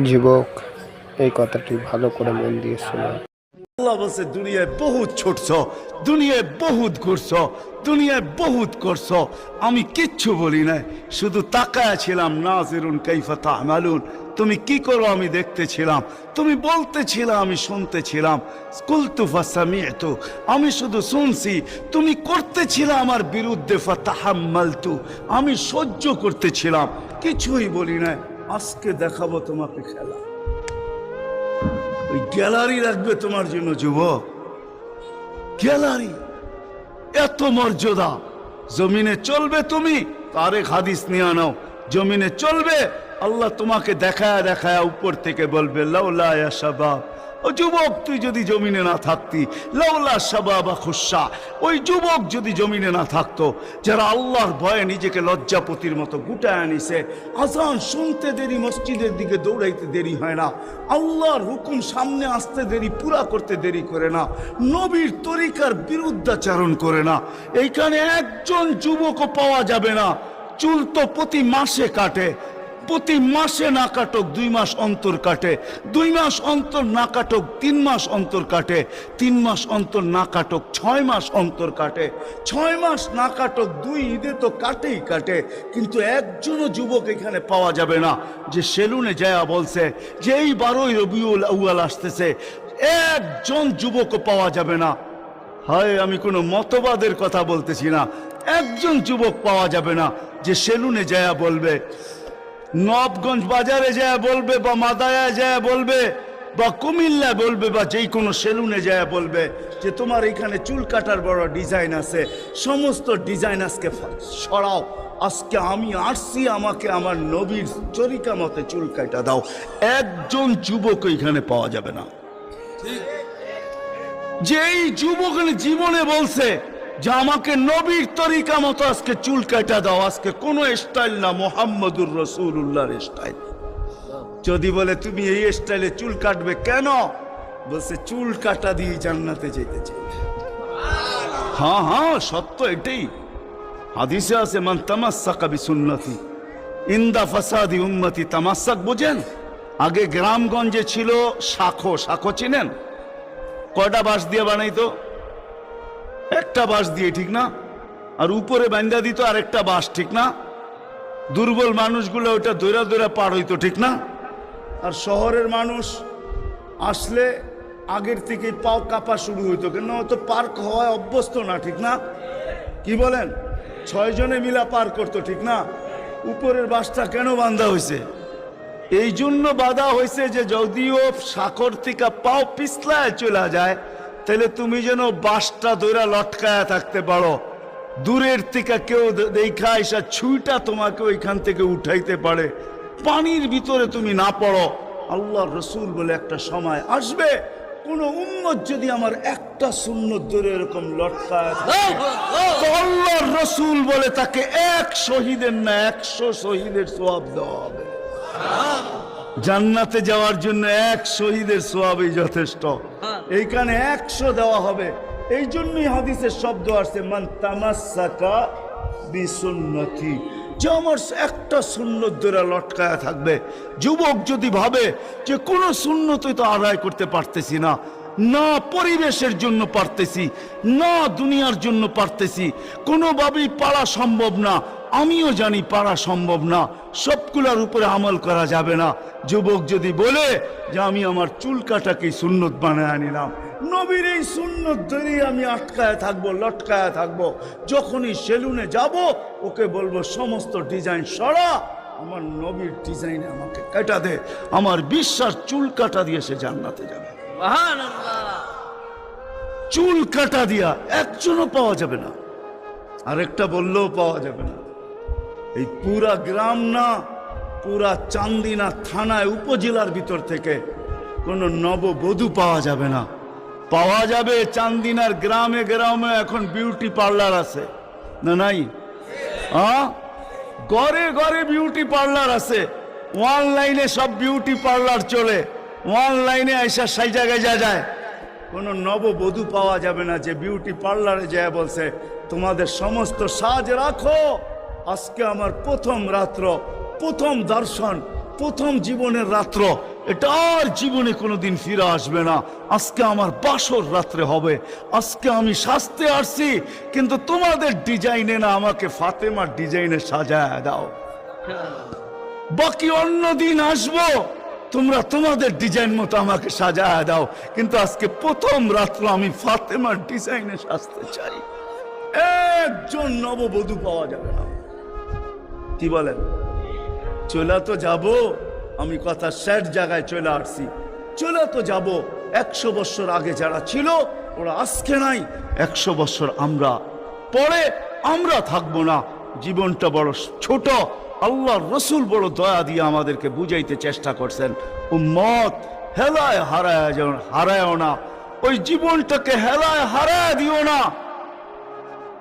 যুবক, এই কথাটি ভালো করে মন দিয়ে শোনো। আল্লাহ বলছে দুনিয়ায় বহুত ছুটছ, দুনিয়ায় বহুত ঘুরছ, দুনিয়ায় বহুত করছ, আমি কিচ্ছু বলি নাই, শুধু তাকায়া ছিলাম। নাজিরুন কাইফা তা'মালুন, তুমি কি করো আমি দেখতেছিলাম, তুমি বলতেছিলে আমি শুনতেছিলাম। কুলতু ফাসামি'তু, আমি শুধু শুনছি, তুমি করতেছিলে আমার বিরুদ্ধে। ফাতাহাম্মালতু, আমি সহ্য করতেছিলাম, কিছুই বলি নাই। আজকে দেখাবো তোমাকে খেলা। ওই গ্যালারি রাখবে তোমার জন্য যুবক, গ্যালারি। এত মর্যাদা। জমিনে চলবে তুমি, তারেক হাদিস নিয়ে নাও। জমিনে চলবে, আল্লাহ তোমাকে দেখায় দেখায় উপর থেকে বলবে লাউলা ইয়া শাবাব, ও যুবক তুই যদি জমিনে না থাকতি, লাউলা শাবাবা খুশা, ওই যুবক যদি জমিনে না থাকতো, যারা আল্লাহর ভয়ে নিজেকে লজ্জাপতির মতো গুটায় আনিছে। আজান শুনতে দেরি, মসজিদের দিকে দৌড়াইতে দেরি হয় না, আল্লাহর হুকুম সামনে আসতে দেরি, পুরা করতে দেরি করে না, নবীর তরিকার বিরুদ্ধাচারণ করে না। এইখানে একজন যুবকও পাওয়া যাবে না। চুল তো প্রতি মাসে কাটে, প্রতি মাসে না কাটক 2 মাস অন্তর কাটে, 2 মাস অন্তর না কাটক 3 মাস অন্তর কাটে, 3 মাস অন্তর না কাটক 6 মাস অন্তর কাটে, 6 মাস না কাটক 2 ঈদে তো কাটেই কাটে। কিন্তু একজনও যুবক এখানে পাওয়া যাবে না যে সেলুনে যায় বলছে যে এই 12ই রবিউল আউয়াল আসতেছে। একজন যুবকও পাওয়া যাবে না। হয় আমি কোনো মতবাদের কথা বলতেছি না, একজন যুবক পাওয়া যাবে না যে সেলুনে যায় বলবে, নবগঞ্জ বাজারে যায় বলবে, বা মাদায়া যায় বলবে, বা কুমিল্লা বলবে, বা যেই কোনো সেলুনে যায় বলবে যে তোমার এখানে চুল কাটার বড় ডিজাইন আছে, সমস্ত ডিজাইন আজকে সরাও, আজকে আমি আসছি, আমাকে আমার নবীর তরিকা মতে চুল কাটা দাও। একজন যুবক এখানে পাওয়া যাবে না। যেই যুবক জীবনে বলছে যে আমাকে নবীর তরিকা মতো আজকে চুল কাটা দাও, আজকে কোন স্টাইল না, মুহাম্মদুর রাসূলুল্লাহর স্টাইল। যদি বলে তুমি এই স্টাইলে চুল কাটবে কেন, বলছে চুল কাটা দিয়ে জান্নাতে যেতে চাই। হ্যাঁ হ্যাঁ, সত্য এটাই। হাদিসে আছে মান তামাসসাকা বিসুন্নতি ইনদা ফাসাদি উম্মতি। তামাসসাক বুঝেন? আগে গ্রামগঞ্জে ছিল শাখো, শাখো চিনেন? কয়টা বাঁশ দিয়ে বানাইতো? একটা বাঁশ দিয়ে, ঠিক না? আর উপরে বান্ধা দিত আরেকটা বাঁশ, ঠিক না? দুর্বল মানুষগুলো ওটা দৌড়া দৌড়া পার হইতো, ঠিক না? আর শহরের মানুষ আসলে আগের থেকে পাও কাঁপা শুরু হইতো, কেন তো পার্ক হওয়ায় অভ্যস্ত না, ঠিক না? কি বলেন? 6 জনে মিলা পার করতো, ঠিক না? উপরের বাঁশটা কেন বাঁধা হয়েছে? এই জন্য বাঁধা হয়েছে যে যদিও সাকর থেকে পাও পিছলায় চলে যায়, তাহলে তুমি যেন বাঁশটা দৌড়া লটকায়া থাকতে পারো, দূরের থেকে কেউ দেখা এসা ছুঁইটা তোমাকে ওইখান থেকে উঠাইতে পারে, পানির ভিতরে তুমি না পড়ো। আল্লাহর রসুল বলে একটা সময় আসবে, কোন উম্মত যদি আমার একটা সুন্নত ধরে এরকম লটকায় থাকে, তো আল্লাহর রসুল বলে তাকে 1 শহীদের না 100 শহীদের সওয়াব দেওয়া হবে। জান্নাতে যাওয়ার জন্য 1 শহীদের সওয়াবই যথেষ্ট, এইখানে 100 দেওয়া হবে। এই জন্যই হাদিসের শব্দ আসছে মান তামাসসাকা বিসুন্নতি, যে আমার একটা সুন্নত ধরে লটকায়া থাকবে। যুবক যদি ভাবে যে কোনো সুন্নতই তো আদায় করতে পারতেছি না, না পরিবেশের জন্য পারতেছি, না দুনিয়ার জন্য পারতেছি, কোনোভাবেই পারা সম্ভব না, আমিও জানি পারা সম্ভব না, সবগুলোর উপরে আমল করা যাবে না। যুবক যদি বলে যে আমি আমার চুল কাটাকেই সুন্নত বানায় আনিলাম, নবীর এই সুন্নত ধরেই আমি আটকায় থাকবো, লটকায় থাকবো, যখনই সেলুনে যাব ওকে বলবো সমস্ত ডিজাইন সরা, আমার নবীর ডিজাইনে আমাকে কাটা দে, আমার বিশ্বাস চুল কাটা দিয়ে সে জান্নাতে যাবে। চুল কাটা দিয়া একজনও পাওয়া যাবে না, আরেকটা বললেও পাওয়া যাবে না। এই পুরা গ্রাম না, পুরা চান্দিনা থানায় উপজেলার ভিতর থেকে কোনো নববধূ পাওয়া যাবে না। পাওয়া যাবে চান্দিনার গ্রামে গ্রামে এখন বিউটি পার্লার আছে না? নাই? ঘরে ঘরে বিউটি পার্লার আছে, অনলাইনে সব বিউটি পার্লার চলে, অনলাইনে এসে সেই জায়গায় যায়। কোনো নববধূ পাওয়া যাবে না যে বিউটি পার্লারে যায় বলছে তোমাদের সমস্ত সাজ রাখো, আজকে আমার প্রথম রাত্র, প্রথম দর্শন, প্রথম জীবনের রাত্র, এটা আর জীবনে কোনোদিন ফিরে আসবে না। আজকে আমার বাসর রাত্রে হবে। আজকে আমি সাজতে আসছি, কিন্তু তোমাদের ডিজাইনে না, আমাকে ফাতেমার ডিজাইনে সাজায় দাও। বাকি অন্য দিন আসবো, তোমরা তোমাদের ডিজাইন মতো আমাকে সাজায় দাও, কিন্তু আজকে প্রথম রাত্র আমি ফাতেমার ডিজাইনে সাজতে চাই। একজন নববধূ পাওয়া যাবে না। কি বলেন? চলে তো যাব, আমি কথা শেষ জায়গায় চলে আসছি। চলে তো যাব। 100 বছর আগে যারা ছিল ওরা আজকে নাই, 100 বছর আমরা পরে আমরা থাকবো না। জীবনটা বড় ছোট। আল্লাহর রসুল বড় দয়া দিয়ে আমাদেরকে বুঝাইতে চেষ্টা করছেন, উম্মত হেলায় হারায়ও না, ওই জীবনটাকে হেলায় হারায় দিও না,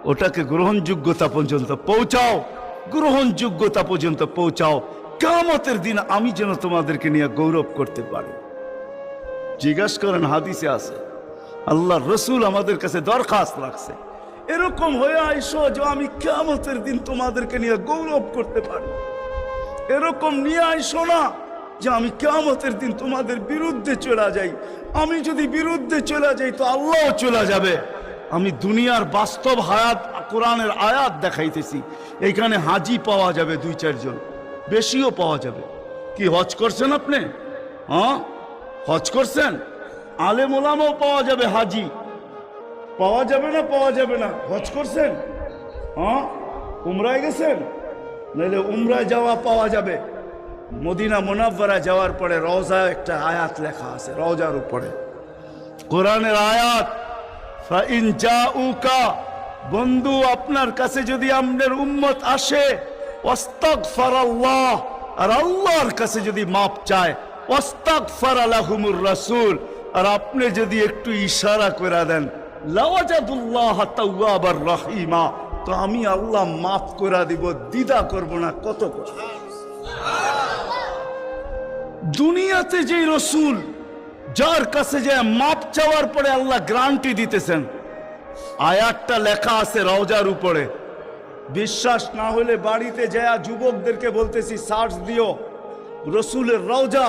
ওটাকে গ্রহণযোগ্যতা পর্যন্ত পৌঁছাও, গ্রহণযোগ্যতা পর্যন্ত পৌঁছাও। কিয়ামতের দিন আমি যেন তোমাদেরকে নিয়ে গৌরব করতে পারি। জিজ্ঞাসা করেন, হাদিসে আছে, আল্লাহর রসুল আমাদের কাছে দরখাস্ত রাখছে, এরকম হয়ে আইসো যে আমি কিয়ামতের দিন তোমাদেরকে নিয়ে গৌরব করতে পারি। এরকম নিয়ে আইসো না যে আমি কিয়ামতের দিন তোমাদের বিরুদ্ধে চলে যাই। আমি যদি বিরুদ্ধে চলে যাই তো আল্লাহও চলে যাবে। আমি দুনিয়ার বাস্তব হায়াত, কোরআনের আয়াত দেখাইতেছি। এইখানে হাজি পাওয়া যাবে 2-4 জন, বেশিও পাওয়া যাবে। কি হজ করছেন আপনি? হ্যাঁ, হজ করছেন? আলেম ওলামাও পাওয়া যাবে, হাজি পাওয়া যাবে না? পাওয়া যাবে না? হজ করছেন? হ্যাঁ, উমরায় গেছেন? নাহলে উমরায় যাওয়া পাওয়া যাবে। মদিনা মুনাওয়ারা যাওয়ার পরে রওজায় একটা আয়াত লেখা আছে, রওজার উপরে কোরআনের আয়াত, ফাইন জাউকা, বন্ধু আপনার কাছে যদি আপনার উম্মত আসে, ওয়াস্তাগফারাল্লাহ, আর আল্লাহর কাছে যদি মাপ চায়, ওয়াস্তাগফারা লাহুমুর রাসূল, আর আপনি যদি একটু ইশারা করে দেন, লাওয়াজাদুল্লাহ তাওয়াবার রহিমা, তো আমি আল্লাহ মাফ করে দিব, দ্বিধা করব না। কত কথা! দুনিয়াতে যে রসুল, যার কাছে যে মাপ চাওয়ার পরে আল্লাহ গ্যারান্টি দিতেছেন, আয়াতটা লেখা আছে রওজার উপরে। বিশ্বাস না হলে বাড়িতে যায় যুবকদেরকে বলতেছি, সার্চ দিও রসুলের রওজা,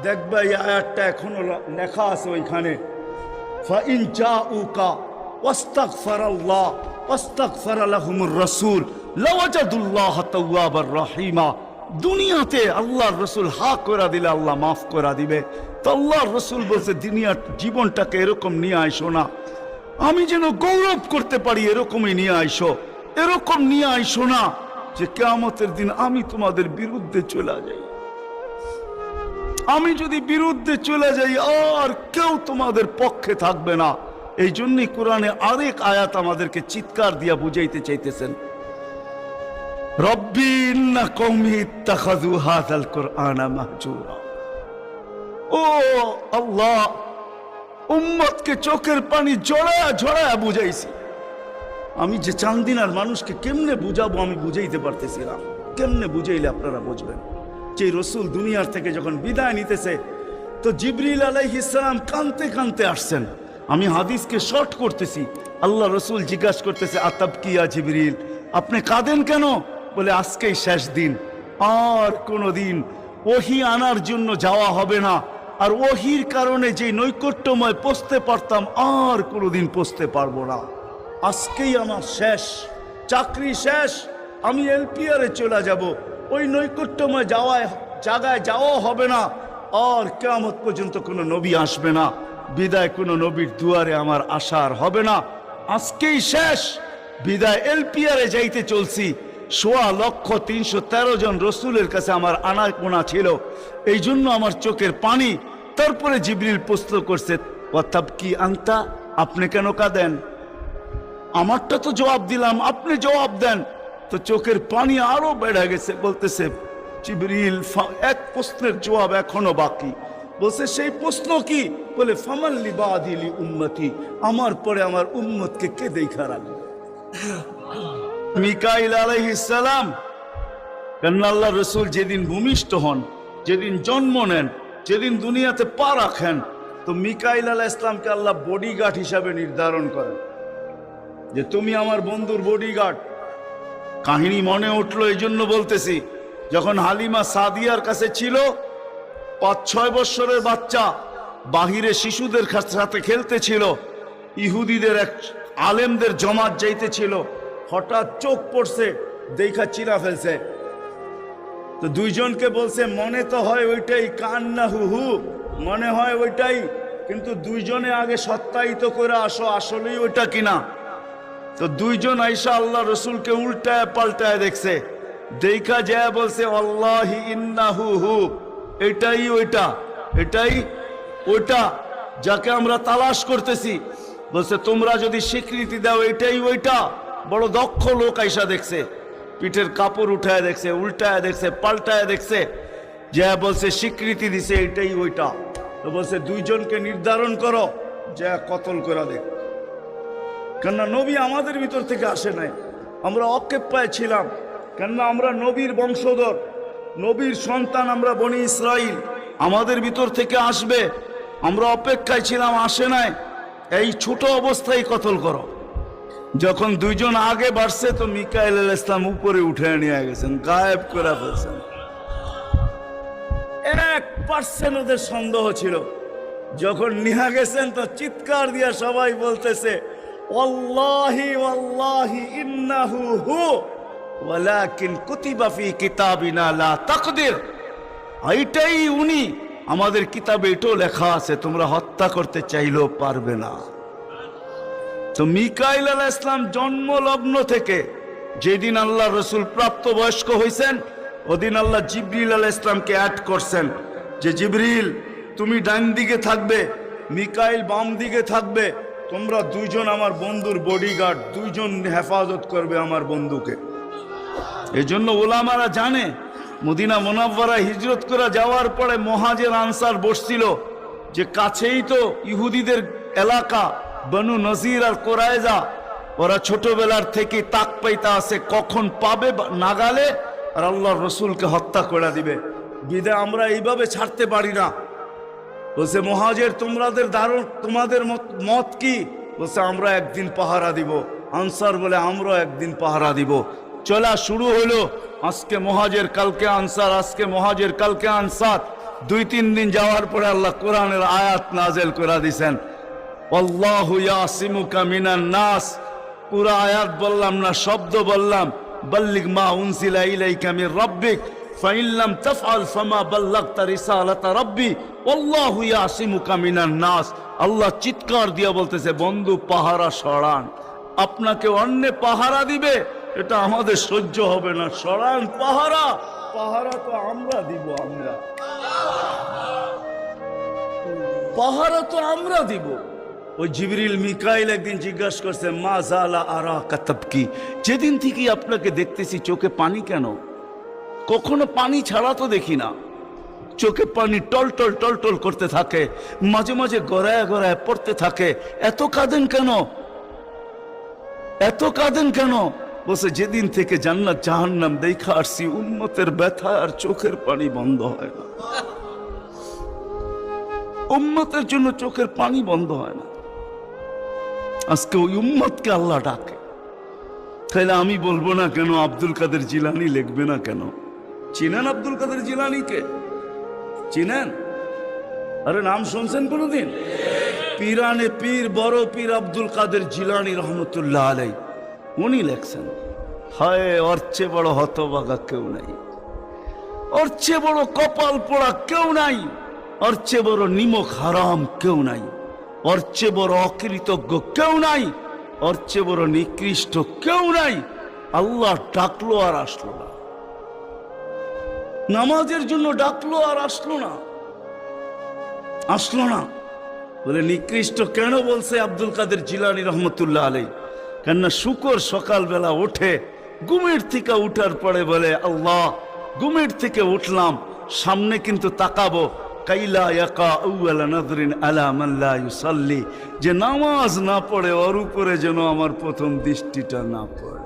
দেখবে এই আয়াতটা এখনো লেখা আছে ওইখানে। ফাইন জাউকা ওয়াস্তাগফারাল্লাহ ওয়াস্তাগফারা লাহুমুর রাসূল লাওয়াজাদুল্লাহ তাওয়াবার রহিমা। দুনিয়াতে আল্লাহর রসুল হা করে দিলে আল্লাহ মাফ করে দিবে। তো আল্লাহর রসুল বলছে, দুনিয়ার জীবনটাকে এরকম নিয়ে আইসো না, আমি যেন গৌরব করতে পারি, এরকমই নিয়ে আইসো। এরকম নিয়ে আইসো না যে কিয়ামতের দিন আমি তোমাদের বিরুদ্ধে চলে যাই। আমি যদি বিরুদ্ধে চলে যাই আর কেউ তোমাদের পক্ষে থাকবে না। এই জন্যই কোরআনে আরেক আয়াত আমাদেরকে চিৎকার দিয়া বুঝাইতে চাইতেছেন, রব্বি ইন্না কওমি ইত্তাখাযু হাযাল কুরআনা মাহজুরা। ও আল্লাহ, উম্মতকে চোখের পানি ঝরায়া ঝরায়া বুঝাইছি। আমি যে চান্দিনার মানুষকে কেমনে বুঝাবো আমি বুঝাইতে পারতেছি না। কেমনে বুঝাইলে আপনারা বুঝবেন? যে রসুল দুনিয়ার থেকে যখন বিদায় নিতেছে, তো জিবরিল আলাইহিস সালাম কাঁদতে কাঁদতে আসছেন। আমি হাদিসকে শর্ট করতেছি। আল্লাহ রসুল জিজ্ঞাসা করতেছে, আতাবকিয়া জিবরিল, আপনি কাঁদেন কেন? বলে, আজকেই শেষ দিন, আর কোনোদিন ওহী আনার জন্য যাওয়া হবে না। আর ওহীর কারণে যে নৈকট্যময় পৌঁছতে পারতাম, আর কোনোদিন পৌঁছতে পারবো না। আজকেই আমার শেষ, চাকরি শেষ, আমি এলপিআরে চলে যাব। ওই নৈকট্যময় জায়গায় যাওয়া হবে না। আর কিয়ামত পর্যন্ত কোনো নবী আসবে না। বিদায় কোনো নবীর দুয়ারে আমার আশার হবে না। আজকেই শেষ বিদায়। এলপিআরে যাইতে চলছি। 1,313 জন রসুলের কাছে আমার আনাগোনা ছিল, এই জন্য আমার চোখের পানি। তারপরে জিবরিল প্রশ্ন করছে, ওয়াতাবকি আনতা, আপনি কেন কাঁদেন? আমারটা তো জবাব দিলাম, আপনি জবাব দেন। তো চোখের পানি আরো বেড়ে গেছে। বলতেছে জিবরিল, এক প্রশ্নের জবাব এখনো বাকি। বলছে, সেই প্রশ্ন কি? বলে, ফামাল্লি বাদিলি উম্মতি, আমার পরে আমার উম্মতকে কে দেখা রাখবে? মিকাইল আলাইহিস সালাম, কেন আল্লাহ রসুল যেদিন ভূমিষ্ঠ হন, যেদিন জন্ম নেন, যেদিন দুনিয়াতে পা রাখেন, তো মিকাইল আলাইহিস সালামকে আল্লাহ বডিগার্ড হিসাবে নির্ধারণ করেন যে তুমি আমার বন্ধুর বডিগার্ড। কাহিনী মনে উঠলো, এই জন্য বলতেছি। যখন হালিমা সাদিয়ার কাছে ছিল, 5-6 বছরের বাচ্চা বাহিরে শিশুদের সাথে খেলতেছিল, ইহুদিদের এক আলেমদের জমাত যাইতেছিল, হঠাৎ চোখ পড়ছে, দেখা চিরা ফেলছে। তো দুইজনকে বলছে, মনে তো হয় ওইটাই, কান্না হু মনে হয় ওইটাই, কিন্তু দুইজনে আগে সত্যায়িত করে আসো আসলেই ওইটা কিনা। তো দুইজন আইসা আল্লাহ রসুলকে উল্টায় পাল্টায় দেখছে, দেখা যায় বলছে, আল্লাহি ইন্নাহু হু, এটাই ওইটা, এটাই ওইটা যাকে আমরা তালাশ করতেছি। বলছে, তোমরা যদি স্বীকৃতি দাও এটাই ওইটা। বড় দক্ষ লোক আইসা দেখছে, পিঠের কাপড় উঠায় দেখছে, উল্টায় দেখছে, পাল্টায় দেখছে, যা বলছে স্বীকৃতি দিছে এটাই ওইটা। তো বলছে, দুইজনকে নির্ধারণ করো, যা কতল করে দেখ। কেননা নবী আমাদের ভিতর থেকে আসে নাই, আমরা অকেপ্পায় ছিলাম। কেননা আমরা নবীর বংশধর, নবীর সন্তান, আমরা বনি ইসরাইল, আমাদের ভিতর থেকে আসবে, আমরা অপেক্ষায় ছিলাম, আসে নাই। এই ছোট অবস্থায় কতল করো। যখন দুইজন আগে বাড়ছে, তো মিকাইল আলাইহিস ইসলাম উপরে উঠে নিয়ে গেছেন, গায়েব করে ফেলছেন। 1% ওদের সন্দেহ ছিল। যখন নিয়ে গেছেন তো চিৎকার দিয়া সবাই বলতেছে, ওয়াল্লাহি ওয়াল্লাহি ইন্নাহু হু ওয়ালাকিন কুতিবা ফি কিতাবিনা লা তাকদির, এইটাই উনি, আমাদের কিতাবে এটাও লেখা আছে, তোমরা হত্যা করতে চাইলেও পারবে না। তো মিকাইল আলাইহিস সালাম জন্মলগ্ন থেকে যেদিন আল্লাহ রসুল প্রাপ্তবয়স্ক হয়েছেন, ওদিন আল্লাহ জিবরিল আলাইহিস সালামকে অ্যাড করছেন যে, জিবরিল তুমি ডান দিকে থাকবে, মিকাইল বাম দিকে থাকবে, তোমরা দুইজন আমার বন্ধুর বডিগার্ড, দুইজন হেফাজত করবে আমার বন্ধুকে। এই জন্য ওলামারা জানে, মদিনা মুনাওয়ারা হিজরত করে যাওয়ার পরে মুহাজির আনসার বসছিল যে কাছেই তো ইহুদিদের এলাকা, বনু নজির আর কোরাইজা, ওরা ছোটবেলার থেকে তাক পাইতা আছে কখন পাবে নাগালে আর আল্লাহর রসুলকে হত্যা করে দিবে। বিদে আমরা এইভাবে ছাড়তে পারি না। বলছে, মুহাজির তোমাদের মত কি? বলছে, আমরা একদিন পাহারা দিব। আনসার বলে, আমরা একদিন পাহারা দিব। চলা শুরু হলো, আজকে মুহাজির কালকে আনসার, আজকে মুহাজির কালকে আনসার। 2-3 দিন যাওয়ার পরে আল্লাহ কোরআনের আয়াত নাজেল করে দিয়েছেন, আল্লাহু ইয়াসিমুকা মিনান নাস। পুরা আয়াত বললাম না, শব্দ বললাম, বাল্লিগ মা উনজিলা ইলাইকা মির রাব্বিক ফাইন লাম তাফআল ফামা বাল্লাগতা রিসালাতা রাব্বি আল্লাহু ইয়াসিমুকা মিনান নাস। আল্লাহ চিৎকার দিয়া বলতেছে, বন্ধু পাহারা সরান, আপনাকে অন্য পাহারা দিবে, এটা আমাদের সহ্য হবে না, সরান পাহারা। পাহারা তো আমরা দিব, আমরা পাহারা তো আমরা দিব। ওই জিবরিল মিকাইল একদিন জিজ্ঞাসা করছে, মা জালা আরাকা তাবকি, যেদিন থেকে আপনাকে দেখতেছি চোখে পানি কেন? কখনো পানি ছাড়া তো দেখি না, চোখে পানি টলটল টলটল করতে থাকে, মাঝে মাঝে গড়ায় গড়ায় পড়তে থাকে, এত কাঁদেন কেন? এত কাঁদেন কেন? বলছে, যেদিন থেকে জান্নাত জাহান্নাম দেখা আসছি, উম্মতের ব্যথা আর চোখের পানি বন্ধ হয় না। উম্মতের জন্য চোখের পানি বন্ধ হয় না। আজকে ওই উম্মতকে আল্লাহ ডাকে। তাহলে আমি বলবো না কেন আব্দুল কাদের জিলানী লিখবে না কেন? চিনেন আব্দুল কাদের জিলানীকে? চিনেন? আরে নাম শুনছেন কোনদিন? পীরানে পীর, বড় পীর আব্দুল কাদের জিলানী রহমতুল্লাহ আলাই, উনি লেখছেন, হায় ওর চেয়ে বড় হতভাগা কেউ নাই, ওর চেয়ে বড় কপাল পোড়া কেউ নাই, ওর চেয়ে বড় নিমক হারাম কেউ নাই, ওর চেয়ে বড় অকৃতজ্ঞ কেউ নাই, ওর চেয়ে বড় নিকৃষ্ট কেউ নাই। আল্লাহ ডাকলো আর আসলো না, নামাজের জন্য ডাকলো আর আসলো না, আসলো না। বলে নিকৃষ্ট কেন বলছে আব্দুল কাদের জিলানী রহমতুল্লাহ আলাই? কেননা শুকর সকালবেলা ওঠে, ঘুমের থেকে উঠার পরে বলে, আল্লাহ ঘুমের থেকে উঠলাম, সামনে কিন্তু তাকাবো, কাইলা ইয়াকা আউয়ালা নাযরিন আলা মান লা ইউসাল্লি, যে নামাজ না পড়ে ওর উপরে যেন আমার প্রথম দৃষ্টিটা না পড়ে।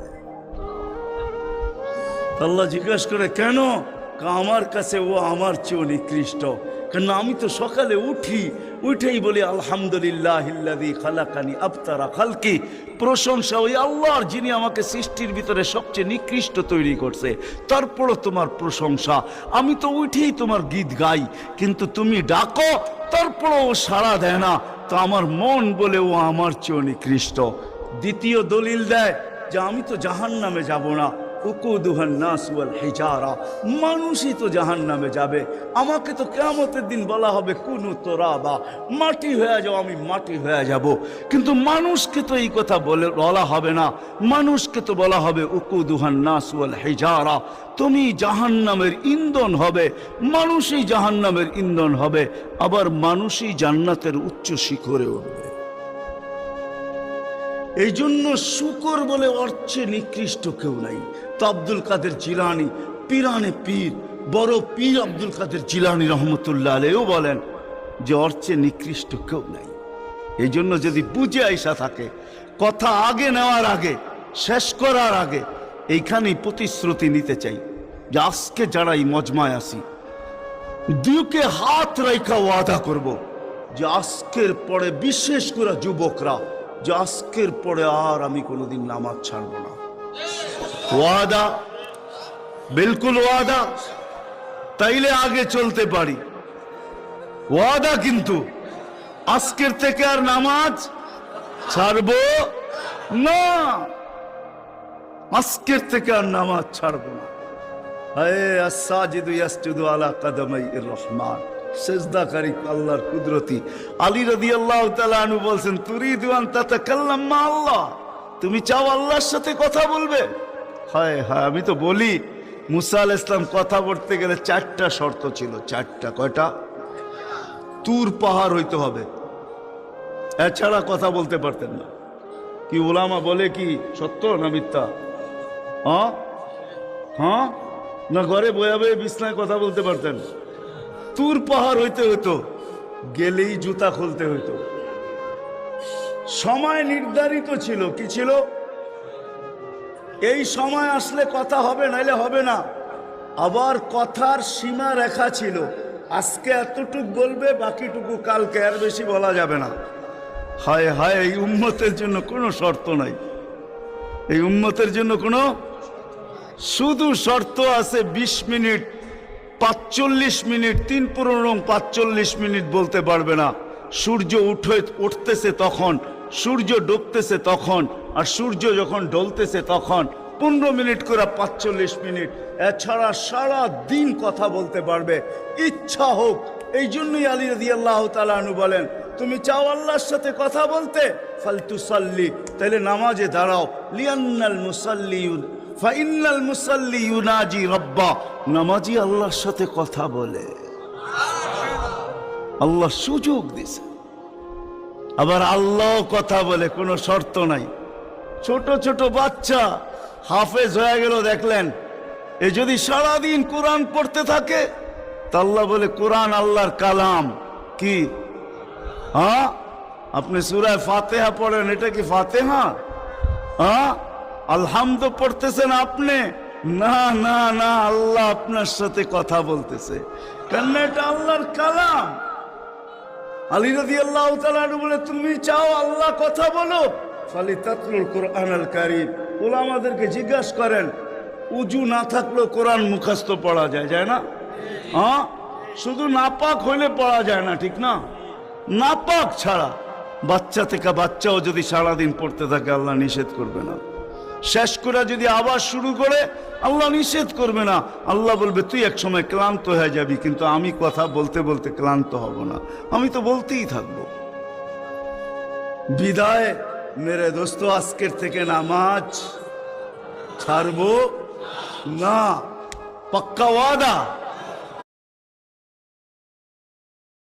আল্লাহ জিজ্ঞাসা করে, কেন? আমার কাছে ও আমার চেয়েও নিকৃষ্ট, কেন আমি তো সকালে উঠি, উঠেই বলি আলহামদুলিল্লাহিল্লাযী খালাকানি আবতারা খালকি, প্রশংসা ওই আল্লাহর যিনি আমাকে সৃষ্টির ভিতরে সবচেয়ে নিকৃষ্ট তৈরি করছে, তারপরও তোমার প্রশংসা। আমি তো উঠেই তোমার গীত গাই, কিন্তু তুমি ডাকো তারপরও ও সাড়া দেয় না, তো আমার মন বলে ও আমার চেয়েও নিকৃষ্ট। দ্বিতীয় দলিল দেয় যে আমি তো জাহান্নামে যাব না, উকুদুহান নাস ওয়াল হিজারা, মানুষই তো জাহান্নামে যাবে। আমাকে তো কিয়ামতের দিন বলা হবে কুনু তুরাবা, মাটি হয়ে যাও, আমি মাটি হয়ে যাব। কিন্তু মানুষকে তো এই কথা বলা হবে না, মানুষকে তো বলা হবে উকুদুহান নাস ওয়াল হিজারা, তুমি জাহান্নামের ইন্ধন হবে, মানুষই জাহান্নামের ইন্ধন হবে, আবার মানুষই জান্নাতের উচ্চ শিখরে উঠবে। এই জন্য শুকর বলে অর্থে নিকৃষ্ট কেউ নাই। তো আব্দুল কাদের জিলানী, পীরানে পীর, বড় পীর আব্দুল কাদের জিলানী রহমতুল্লাহ আলাইহিও বলেন যে অর্থে নিকৃষ্ট কেউ নাই। এই জন্য যদি বুঝে আইসা থাকে, কথা আগে নেওয়ার আগে, শেষ করার আগে এইখানেই প্রতিশ্রুতি নিতে চাই যে আজকে যারা এই মজমায় আসি, দুকে হাত রাইখা ওয়াদা করব যে আজকের পরে, বিশেষ করে যুবকরা, যে আজকের পরে আর আমি কোনোদিন নামাজ ছাড়ব না। ওয়াদা, বিলকুল ওয়াদা, তাইলে আগে চলতে পারি। ওয়াদা কিন্তু আজকের থেকে আর নামাজ ছাড়ব না, আজকের থেকে আর নামাজ ছাড়ব না। হায় আস-সাজিদু ইয়াসজুদু আলা কাদামাইর রহমান, সেজদাকারী আল্লাহর কুদরতি। আলী রাদিয়াল্লাহু তাআলা আনহু বলছেন, তুরিদু আন তাতাকাল্লাম মা আল্লাহ, তুমি চাও আল্লাহর সাথে কথা বলবে? হায় হায়, আমি তো বলি মুসা আলাইহিস সালাম কথা বলতে গেলে 4টা শর্ত ছিল। 4টা, কয়টা? তুর পাহাড় হইতে হবে, এছাড়া কথা বলতে পারতেন না। কি ওলামা বলে, কি সত্য না মিথ্যা? হ্যাঁ হ্যাঁ, না ঘরে বয়া বয়ে বিছনায় কথা বলতে পারতেন? তুর পাহাড় হইতে হইতো, গেলেই জুতা খুলতে হইতো। সময় নির্ধারিত ছিল, কি ছিল? এই সময় আসলে কথা হবে, নাইলে হবে না। আবার কথার সীমা রেখা ছিল, আজকে এতটুক বলবে, বাকিটুকু কালকে, আর বেশি বলা যাবে না। হায় হায়, এই উম্মতের জন্য কোনো শর্ত নাই, এই উম্মতের জন্য কোনো, শুধু শর্ত আছে 20 মিনিট, 45 মিনিট, 3-45 মিনিট বলতে পারবে না। সূর্য উঠতেছে তখন, সূর্য ডুবতেছে তখন, আর সূর্য যখন ঢলতেছে তখন 15 মিনিট করে 45 মিনিট। এছাড়া সারা দিন কথা বলতে পারবে, ইচ্ছা হোক। এই জন্যই আলী রাদিয়াল্লাহু তাআলা আনহু বলেন, তুমি চাও আল্লাহর সাথে কথা বলতে, ফালতুসাল্লি, তাহলে নামাজে দাঁড়াও। লিয়ান্নাল মুসাল্লিউন ফাইন্নাল মুসাল্লি ইউনাজি রাব্বা, নামাজি আল্লাহর সাথে কথা বলে। আল্লাহ সুযোগ দিছে, আবার আল্লাহ কথা বলে, কোনো শর্ত নাই। ছোট ছোট বাচ্চা হাফেজ হয়ে গেল, দেখলেন, এ যদি সারাদিন কোরআন পড়তে থাকে, তা আল্লাহ বলে কোরআন আল্লাহর কালাম। কি? হ্যাঁ, আপনি সূরা ফাতিহা পড়েন, এটা কি ফাতিহা? হ্যাঁ, আলহামদ পড়তেছেন আপনি? না না না, আল্লাহ আপনার সাথে কথা বলতেছে, কেন? এটা আল্লাহর কালাম। আলী রাদিয়াল্লাহু তাআলা বলে, তুমি চাও আল্লাহ কথা বলো, ফালিতাতলুল কুরআনুল কারীম। উলামাদেরকে জিজ্ঞাসা করেন, উজু না থাকলেও কোরআন মুখস্থ পড়া যায়, যায় না? হ্যাঁ, শুধু নাপাক হইলে পড়া যায় না, ঠিক না? নাপাক ছাড়া বাচ্চা থেকে বাচ্চাও যদি সারাদিন পড়তে থাকে, আল্লাহ নিষেধ করবে না। শেষ করে যদি আবার শুরু করে, আল্লাহ নিষেধ করবে না। আল্লাহ বলবে, তুই এক সময় ক্লান্ত হয়ে যাবি, কিন্তু আমি কথা বলতে বলতে ক্লান্ত হব না, আমি তো বলতেই থাকবো। বিদায় মেরে দোস্ত, আজকের থেকে নামাজ ছাড়বো না, পাক্কা ওয়াদা।